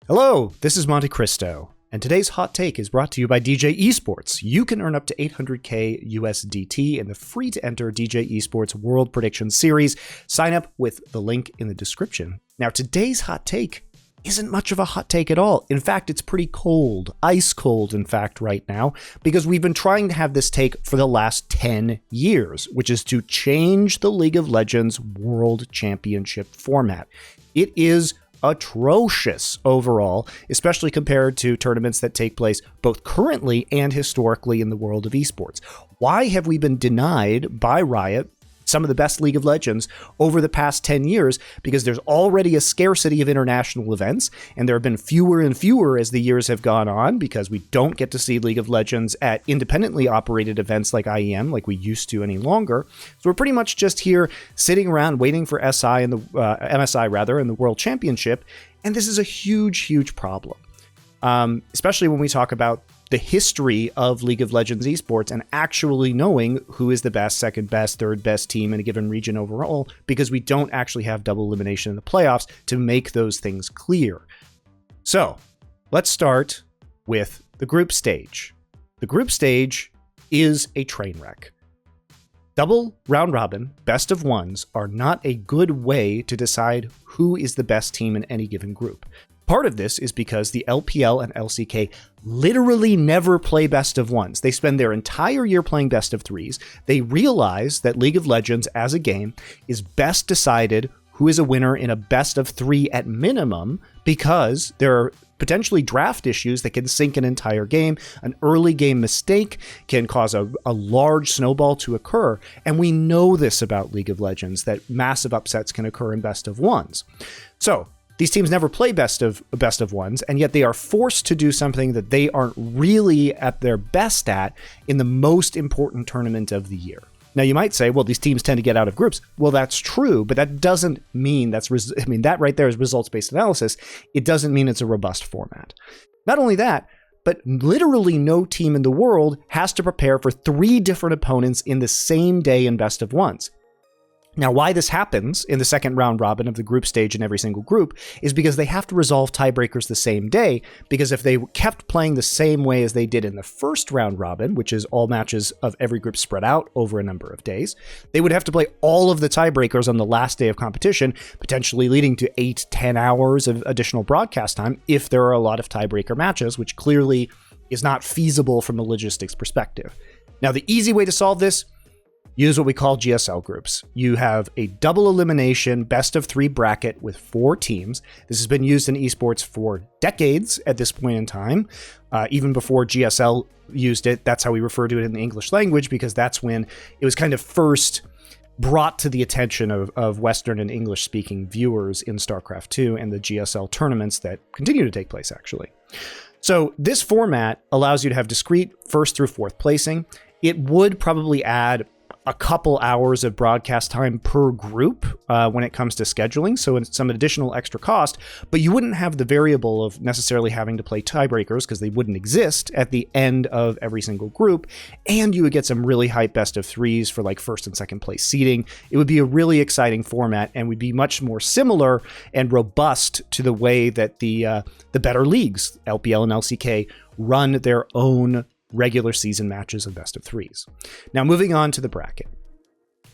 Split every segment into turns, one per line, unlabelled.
Hello, this is MonteCristo, and today's hot take is brought to you by DJ Esports. You can earn up to 800k USDT in the free-to-enter DJ Esports World Prediction Series. Sign up with the link in the description. Now, today's hot take isn't much of a hot take at all. In fact, it's pretty cold, ice cold, in fact, right now, because we've been trying to have this take for the last 10 years, which is to change the League of Legends World Championship format. It is atrocious overall, especially compared to tournaments that take place both currently and historically in the world of esports. Why have we been denied by Riot some of the best League of Legends over the past 10 years? Because there's already a scarcity of international events, and there have been fewer and fewer as the years have gone on, because we don't get to see League of Legends at independently operated events like IEM, like we used to any longer. So we're pretty much just here sitting around waiting for SI and the MSI rather, in the World Championship, and this is a huge problem, especially when we talk about the history of League of Legends esports and actually knowing who is the best, second best, third best team in a given region overall, because we don't actually have double elimination in the playoffs to make those things clear. So let's start with the group stage. The group stage is a train wreck. Double round robin, best of ones are not a good way to decide who is the best team in any given group. Part of this is because the LPL and LCK literally never play best of ones. They spend their entire year playing best of threes. They realize that League of Legends as a game is best decided who is a winner in a best of three at minimum, because there are potentially draft issues that can sink an entire game. An early game mistake can cause a large snowball to occur. And we know this about League of Legends, that massive upsets can occur in best of ones. So these teams never play best of ones, and yet they are forced to do something that they aren't really at their best at in the most important tournament of the year. Now, you might say, well, these teams tend to get out of groups. Well, that's true, but that doesn't mean that right there is results-based analysis. It doesn't mean it's a robust format. Not only that, but literally no team in the world has to prepare for 3 different opponents in the same day in best of ones. Now, why this happens in the second round robin of the group stage in every single group is because they have to resolve tiebreakers the same day, because if they kept playing the same way as they did in the first round robin, which is all matches of every group spread out over a number of days, they would have to play all of the tiebreakers on the last day of competition, potentially leading to 8-10 hours of additional broadcast time if there are a lot of tiebreaker matches, which clearly is not feasible from a logistics perspective. Now, the easy way to solve this: use what we call GSL groups. You have a double elimination best of 3 bracket with 4 teams. This has been used in esports for decades at this point in time. Even before GSL used it, that's how we refer to it in the English language, because that's when it was kind of first brought to the attention of Western and English-speaking viewers in StarCraft 2 and the GSL tournaments that continue to take place, actually. So this format allows you to have discrete first through fourth placing. It would probably add a couple hours of broadcast time per group when it comes to scheduling, so it's some additional extra cost, but you wouldn't have the variable of necessarily having to play tiebreakers, because they wouldn't exist at the end of every single group, and you would get some really hype best of threes for like first and second place seeding. It would be a really exciting format and would be much more similar and robust to the way that the better leagues, LPL and LCK, run their own regular season matches of best of threes. Now, moving on to the bracket.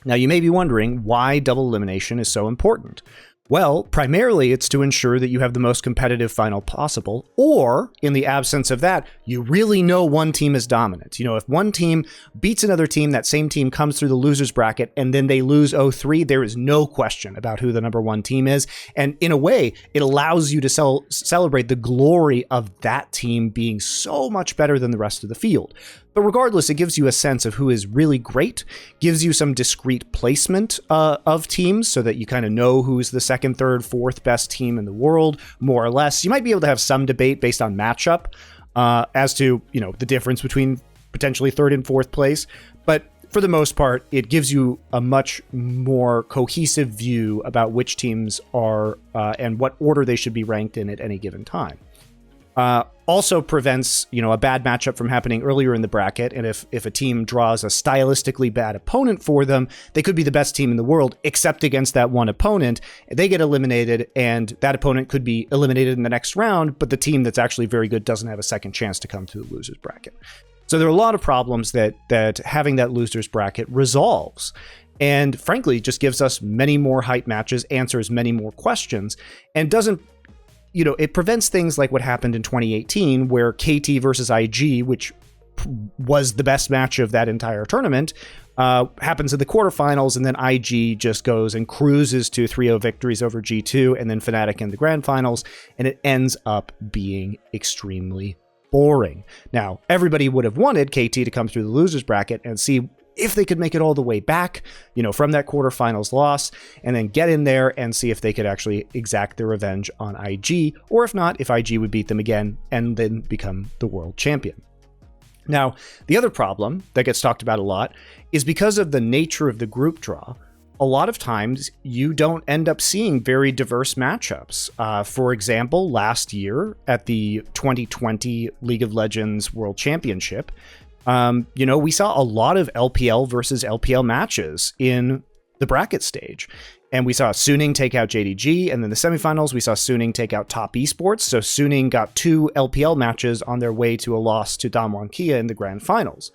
Now, you may be wondering why double elimination is so important. Well, primarily it's to ensure that you have the most competitive final possible, or in the absence of that, you really know one team is dominant. You know, if one team beats another team, that same team comes through the losers bracket and then they lose 0-3, there is no question about who the number one team is. And in a way, it allows you to celebrate the glory of that team being so much better than the rest of the field. But regardless, it gives you a sense of who is really great, gives you some discrete placement of teams so that you kind of know who's the second, third, fourth best team in the world, more or less. You might be able to have some debate based on matchup as to, you know, the difference between potentially third and fourth place. But for the most part, it gives you a much more cohesive view about which teams are and what order they should be ranked in at any given time. Also prevents, a bad matchup from happening earlier in the bracket. And if a team draws a stylistically bad opponent for them, they could be the best team in the world, except against that one opponent. They get eliminated, and that opponent could be eliminated in the next round, but the team that's actually very good doesn't have a second chance to come through the losers bracket. So there are a lot of problems that having that losers bracket resolves. And frankly, just gives us many more hype matches, answers many more questions, and doesn't it prevents things like what happened in 2018, where KT versus IG, which was the best match of that entire tournament, happens in the quarterfinals, and then IG just goes and cruises to 3-0 victories over G2, and then Fnatic in the grand finals, and it ends up being extremely boring. Now, everybody would have wanted KT to come through the losers bracket and see if they could make it all the way back, from that quarterfinals loss, and then get in there and see if they could actually exact their revenge on IG, or if not, if IG would beat them again and then become the world champion. Now, the other problem that gets talked about a lot is because of the nature of the group draw, a lot of times you don't end up seeing very diverse matchups. For example, last year at the 2020 League of Legends World Championship, we saw a lot of LPL versus LPL matches in the bracket stage. And we saw Suning take out JDG, and then the semifinals, we saw Suning take out Top Esports. So Suning got 2 LPL matches on their way to a loss to Damwon Kia in the grand finals.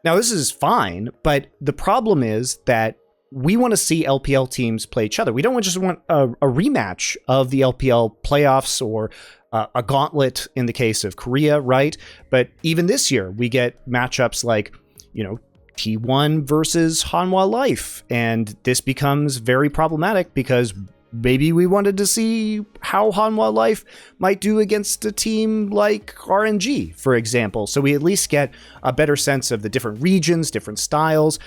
Now, this is fine, but the problem is that we want to see LPL teams play each other. We don't just want a rematch of the LPL playoffs or a gauntlet in the case of Korea, right? But even this year, we get matchups like, T1 versus Hanwha Life. And this becomes very problematic because maybe we wanted to see how Hanwha Life might do against a team like RNG, for example. So we at least get a better sense of the different regions, different styles.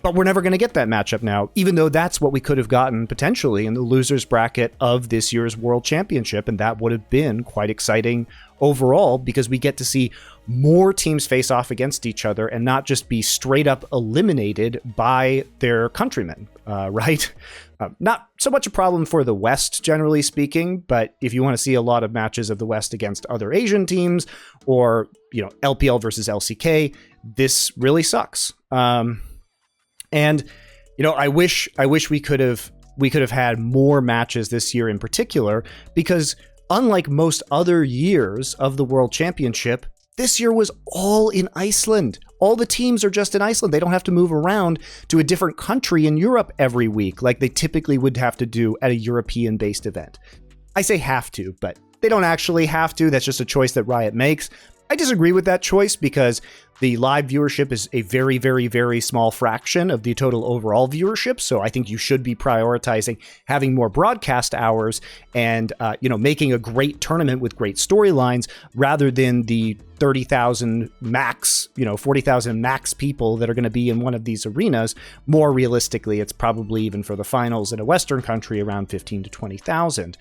But we're never going to get that matchup now, even though that's what we could have gotten potentially in the losers bracket of this year's World Championship. And that would have been quite exciting overall, because we get to see more teams face off against each other and not just be straight up eliminated by their countrymen, right? Not so much a problem for the West, generally speaking, but if you want to see a lot of matches of the West against other Asian teams, or, LPL versus LCK, this really sucks. And, I wish we could have had more matches this year in particular, because unlike most other years of the World Championship, this year was all in Iceland. All the teams are just in Iceland. They don't have to move around to a different country in Europe every week like they typically would have to do at a European-based event. I say have to, but they don't actually have to. That's just a choice that Riot makes. I disagree with that choice because the live viewership is a very, very, very small fraction of the total overall viewership. So I think you should be prioritizing having more broadcast hours and, making a great tournament with great storylines rather than the 30,000 max, 40,000 max people that are going to be in one of these arenas. More realistically, it's probably even for the finals in a Western country around 15 to 20,000.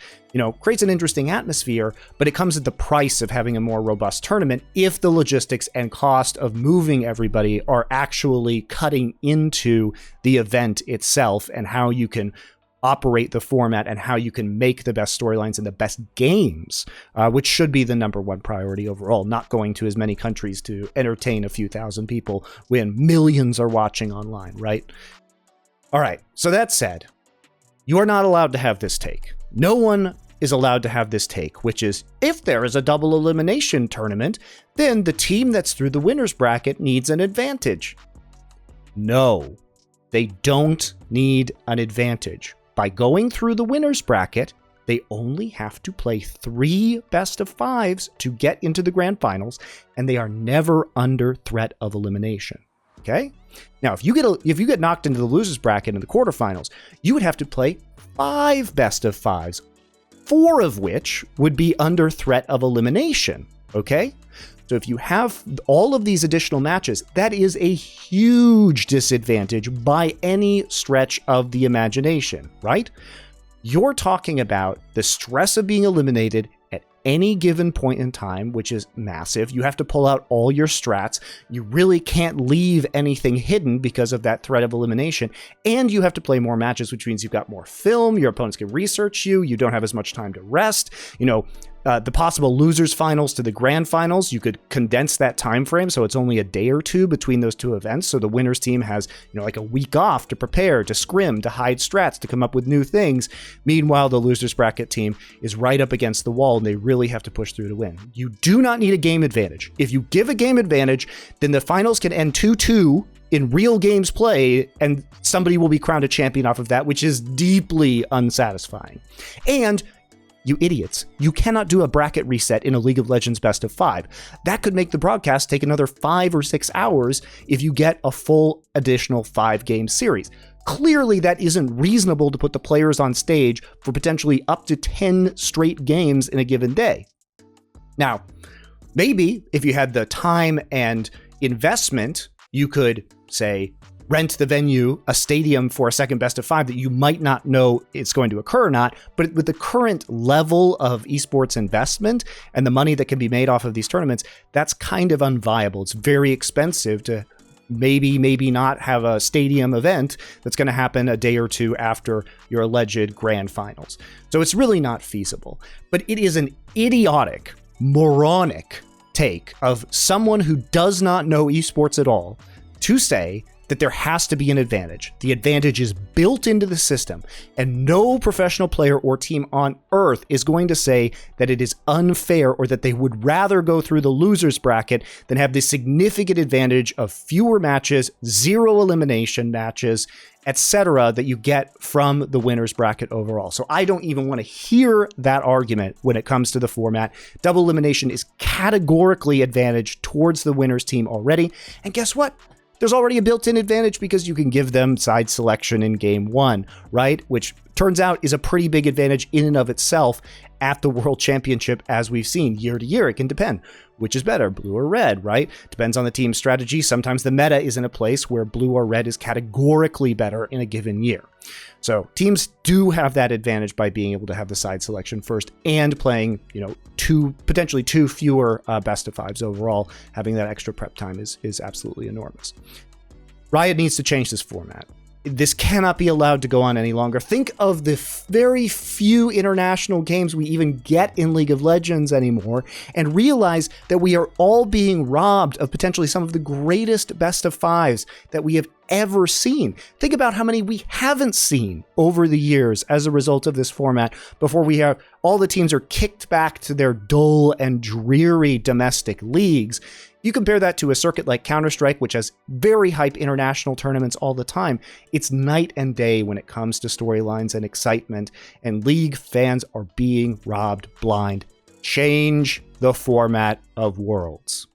Creates an interesting atmosphere, but it comes at the price of having a more robust tournament if the logistics and cost of moving everybody are actually cutting into the event itself and how you can operate the format and how you can make the best storylines and the best games, which should be the number one priority overall, not going to as many countries to entertain a few thousand people when millions are watching online, right? All right, so that said, you are not allowed to have this take. No one is allowed to have this take, which is if there is a double elimination tournament, then the team that's through the winner's bracket needs an advantage. No, they don't need an advantage. By going through the winner's bracket, they only have to play 3 best of 5s to get into the grand finals, and they are never under threat of elimination. Okay? Now, if you get knocked into the losers bracket in the quarterfinals, you would have to play 5 best of 5s, 4 of which would be under threat of elimination. Okay? So if you have all of these additional matches, that is a huge disadvantage by any stretch of the imagination, right? You're talking about the stress of being eliminated at any given point in time, which is massive. You have to pull out all your strats. You really can't leave anything hidden because of that threat of elimination. And you have to play more matches, which means you've got more film. Your opponents can research you. You don't have as much time to rest. the possible losers finals to the grand finals, you could condense that time frame so it's only a day or two between those two events. So the winners team has, like a week off to prepare, to scrim, to hide strats, to come up with new things. Meanwhile, the losers bracket team is right up against the wall and they really have to push through to win. You do not need a game advantage. If you give a game advantage, then the finals can end 2-2 in real games played, and somebody will be crowned a champion off of that, which is deeply unsatisfying. And you idiots, you cannot do a bracket reset in a League of Legends best of 5. That could make the broadcast take another 5 or 6 hours if you get a full additional 5-game series. Clearly, that isn't reasonable to put the players on stage for potentially up to 10 straight games in a given day. Now, maybe if you had the time and investment, you could, say, rent the venue, a stadium for a second best of 5 that you might not know it's going to occur or not. But with the current level of esports investment and the money that can be made off of these tournaments, that's kind of unviable. It's very expensive to maybe not have a stadium event that's going to happen a day or two after your alleged grand finals. So it's really not feasible. But it is an idiotic, moronic take of someone who does not know esports at all to say that there has to be an advantage. The advantage is built into the system, and no professional player or team on earth is going to say that it is unfair or that they would rather go through the losers bracket than have the significant advantage of fewer matches, 0 elimination matches, etc. that you get from the winners bracket overall. So I don't even want to hear that argument when it comes to the format. Double elimination is categorically advantaged towards the winners team already. And guess what? There's already a built-in advantage because you can give them side selection in game 1, right? Which turns out is a pretty big advantage in and of itself at the World Championship, as we've seen year to year. It can depend. Which is better, blue or red, right? Depends on the team's strategy. Sometimes the meta is in a place where blue or red is categorically better in a given year. So teams do have that advantage by being able to have the side selection first and playing, potentially two fewer best of 5s overall. Having that extra prep time is absolutely enormous. Riot needs to change this format. This cannot be allowed to go on any longer. Think of the very few international games we even get in League of Legends anymore, and realize that we are all being robbed of potentially some of the greatest best of 5s that we have ever seen. Think about how many we haven't seen over the years as a result of this format before we have all the teams are kicked back to their dull and dreary domestic leagues. You compare that to a circuit like Counter-Strike, which has very hype international tournaments all the time. It's night and day when it comes to storylines and excitement, and League fans are being robbed blind. Change the format of Worlds.